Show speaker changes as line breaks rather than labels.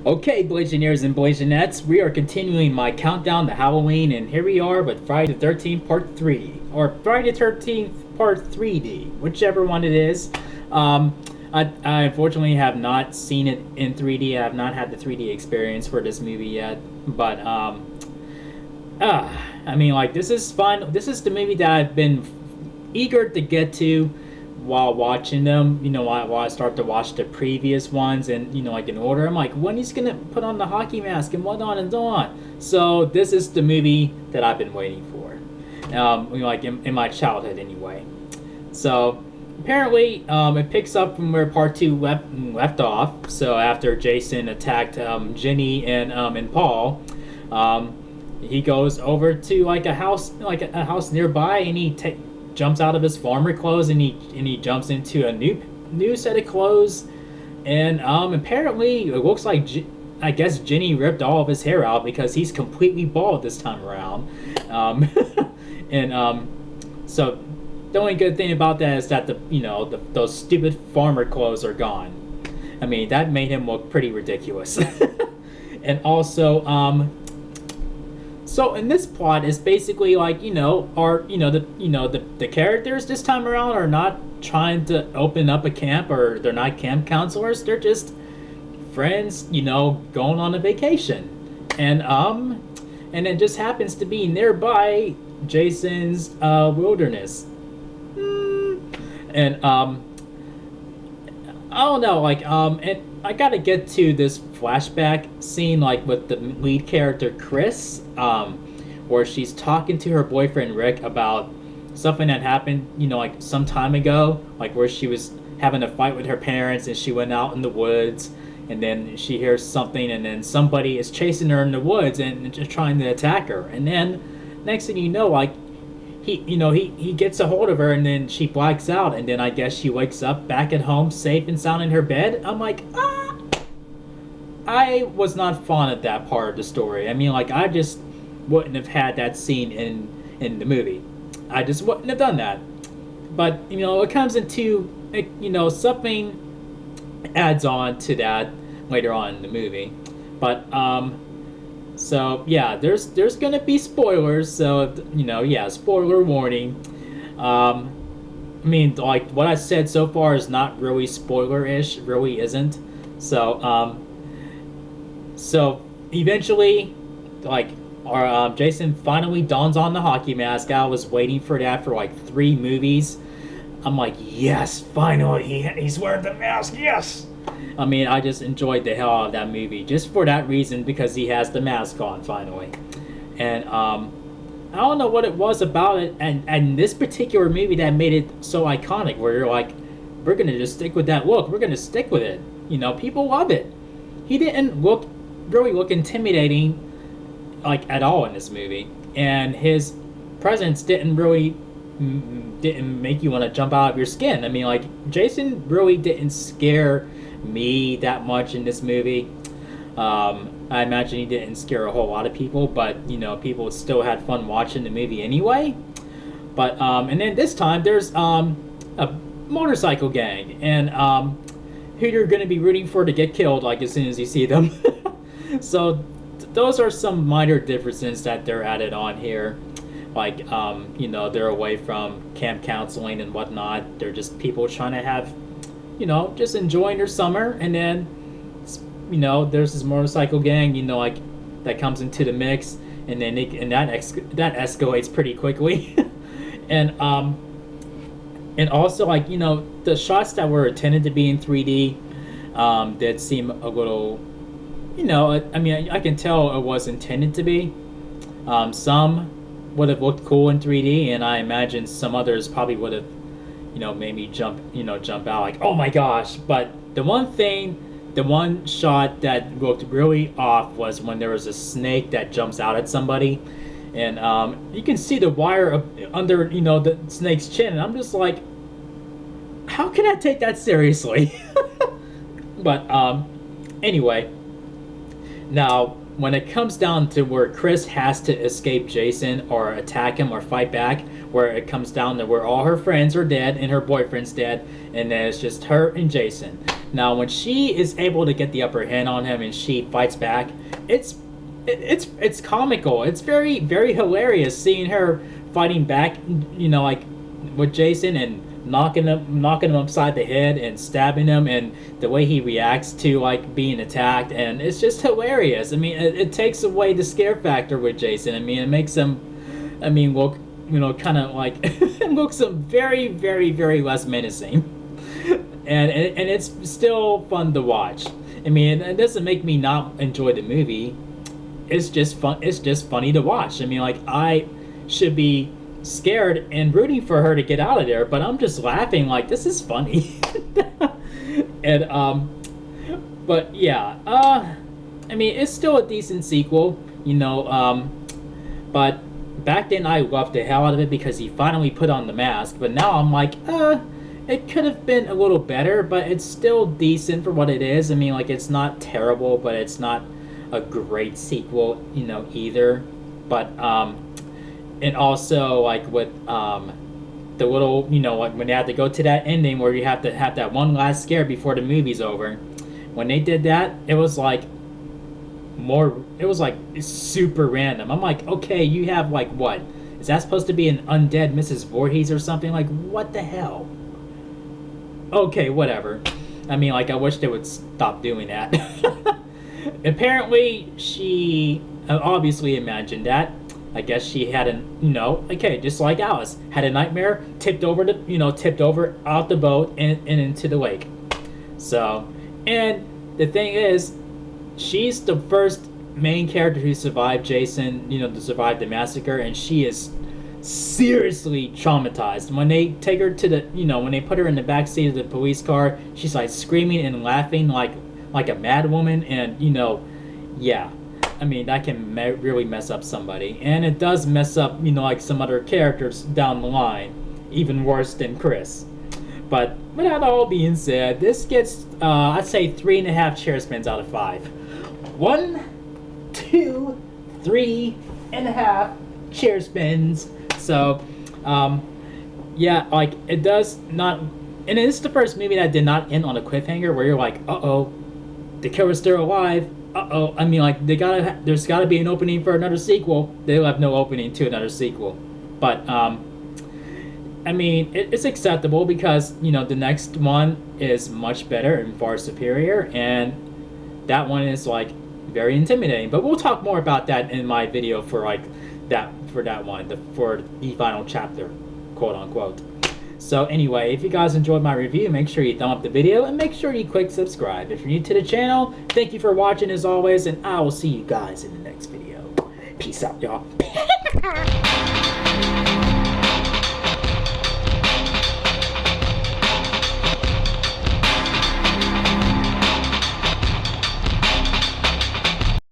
Okay, Blazoneers and Blazonettes, we are continuing my countdown to Halloween, and here we are with Friday the 13th Part 3, or Friday the 13th Part 3D, whichever one it is. I unfortunately have not seen it in 3D. I have not had the 3D experience for this movie yet, but, I mean, like, this is fun. This is the movie that I've been eager to get to while watching them, while I start to watch the previous ones and, like in order. I'm like, when he's gonna put on the hockey mask and whatnot and so on. So this is the movie that I've been waiting for, like in my childhood anyway. So apparently, it picks up from where part two left off. So after Jason attacked Jenny and Paul, he goes over to like a house nearby, and he jumps out of his farmer clothes, and he jumps into a new set of clothes, and apparently it looks like I guess Jenny ripped all of his hair out because he's completely bald this time around. So the only good thing about that is that those stupid farmer clothes are gone. I mean, that made him look pretty ridiculous. And also so in this plot is basically like the characters this time around are not trying to open up a camp, or they're not camp counselors. They're just friends, going on a vacation, and it just happens to be nearby Jason's wilderness, and I don't know, like and I gotta get to this flashback scene, like with the lead character Chris, where she's talking to her boyfriend Rick about something that happened, like some time ago, like where she was having a fight with her parents and she went out in the woods, and then she hears something, and then somebody is chasing her in the woods and just trying to attack her, and then next thing you know, like he gets a hold of her, and then she blacks out, and then I guess she wakes up back at home safe and sound in her bed. I'm like, I was not fond of that part of the story. I mean, like, I just wouldn't have had that scene in the movie. I just wouldn't have done that. But it comes into something adds on to that later on in the movie. But so yeah, there's gonna be spoilers. So yeah, spoiler warning. I mean, like, what I said so far is not really spoiler-ish. Really isn't. So eventually, like, our Jason finally dons on the hockey mask. I was waiting for that for like 3 movies. I'm like, yes, finally, he's wearing the mask. Yes. I mean, I just enjoyed the hell out of that movie just for that reason, because he has the mask on finally. And I don't know what it was about it and this particular movie that made it so iconic, where you're like, we're gonna just stick with that look. We're gonna stick with it. People love it. He didn't really look intimidating, like, at all in this movie, and his presence didn't make you want to jump out of your skin. I mean, like, Jason really didn't scare me that much in this movie. I imagine he didn't scare a whole lot of people, but people still had fun watching the movie anyway. But and then this time there's a motorcycle gang, and who you're going to be rooting for to get killed, like, as soon as you see them. So those are some minor differences that they're added on here. Like, they're away from camp counseling and whatnot. They're just people trying to have, just enjoying their summer. And then, there's this motorcycle gang, like, that comes into the mix, and then that escalates pretty quickly. And also, like, the shots that were intended to be in 3D did seem a little, I mean, I can tell it was intended to be. Some would have looked cool in 3D, and I imagine some others probably would have, made me jump out like, oh my gosh. But the one shot that looked really off was when there was a snake that jumps out at somebody, and you can see the wire under, the snake's chin, and I'm just like, how can I take that seriously? But anyway, now when it comes down to where Chris has to escape Jason or attack him or fight back, where it comes down to where all her friends are dead and her boyfriend's dead, and then it's just her and Jason. Now, when she is able to get the upper hand on him and she fights back, it's it's comical. It's very very hilarious seeing her fighting back, like with Jason and knocking him upside the head and stabbing him, and the way he reacts to like being attacked, and it's just hilarious. I mean, it takes away the scare factor with Jason. I mean, it makes him, look, kind of like it looks him very very very less menacing, and it's still fun to watch. I mean, it doesn't make me not enjoy the movie. It's just fun. It's just funny to watch. I mean, like, I should be scared and rooting for her to get out of there, but I'm just laughing like this is funny. And but yeah, I mean, it's still a decent sequel, but back then I loved the hell out of it because he finally put on the mask. But now I'm like, it could have been a little better, but it's still decent for what it is. I mean, like, it's not terrible, but it's not a great sequel, either. But and also, like, with the little, like when they had to go to that ending where you have to have that one last scare before the movie's over. When they did that, it was like super random. I'm like, okay, you have like what? Is that supposed to be an undead Mrs. Voorhees or something? Like, what the hell? Okay, whatever. I mean, like, I wish they would stop doing that. Apparently, she obviously imagined that. I guess she had just like Alice, had a nightmare, tipped over out the boat and into the lake. So, and the thing is, she's the first main character who survived Jason, to survive the massacre, and she is seriously traumatized. When they take her to the, when they put her in the back seat of the police car, she's like screaming and laughing like a mad woman, and yeah. I mean, that can really mess up somebody. And it does mess up, like some other characters down the line. Even worse than Chris. But with that all being said, this gets, I'd say 3.5 chair spins out of 5. 1, 2, 3.5 chair spins. So, yeah, like, it does not... And this is the first movie that did not end on a cliffhanger where you're like, uh-oh, the killer's still alive. Uh-oh, I mean, like, there's gotta be an opening for another sequel. They'll have no opening to another sequel. But, I mean, it's acceptable because, the next one is much better and far superior, and that one is, like, very intimidating. But we'll talk more about that in my video for, like, for the final chapter, quote-unquote. So anyway, if you guys enjoyed my review, make sure you thumb up the video and make sure you click subscribe. If you're new to the channel, thank you for watching as always, and I will see you guys in the next video. Peace out, y'all.